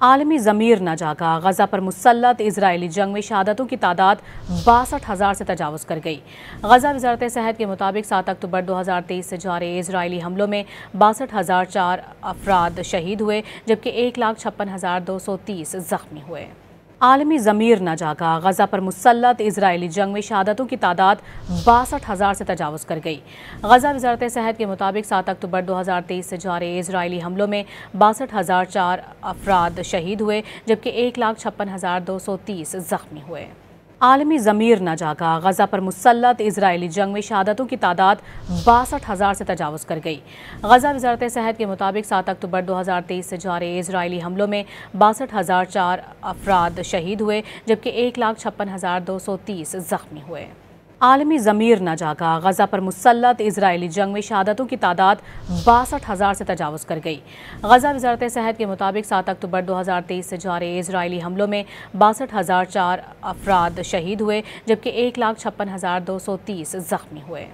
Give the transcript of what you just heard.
आलमी ज़मीर न जागा। गजा पर मुसल्लत इजरायली जंग में शहादतों की तादाद 62,000 से तजावज़ कर गई। गजा वज़ारत सेहत के मुताबिक 7 अक्टूबर 2023 से जारी इजरायली हमलों में 62,004 अफराद शहीद हुए, जबकि 1,56,230 ज़ख्मी हुए। आलमी ज़मीर न जागा। गजा पर मुसल्लत इजरायली जंग में शहादतों की तादाद 62,000 से तजावज़ कर गई। गजा वज़ारत सेहत के मुताबिक 7 अक्टूबर 2023 से जारी इजरायली हमलों में 62,004 अफराद शहीद हुए, जबकि 1,56,230 ज़ख्मी हुए। आलमी ज़मीर न जागा। गजा पर मुसल्लत इजरायली जंग में शहादतों की तादाद 62,000 से तजावज़ कर गई। गजा वज़ारत सेहत के मुताबिक 7 अक्टूबर 2023 से जारी इजरायली हमलों में 62,004 अफराद शहीद हुए, जबकि 1,56,230 ज़ख्मी हुए। आलमी ज़मीर न जागा। गजा पर मुसल्लत इजरायली जंग में शहादतों की तादाद 62,000 से तजावज़ कर गई। गजा वज़ारत सेहत के मुताबिक 7 अक्टूबर 2023 से जारी इजरायली हमलों में 62,004 अफराद शहीद हुए, जबकि 1,56,230 ज़ख्मी हुए। आलमी ज़मीर न जागा। गजा पर मुसल्लत इजरायली जंग में शहादतों की तादाद 62,000 से तजावज़ कर गई। गजा वज़ारत सेहत के मुताबिक 7 अक्टूबर 2023 से जारी इजरायली हमलों में 62,004 अफराद शहीद हुए, जबकि 1,56,230 ज़ख्मी हुए।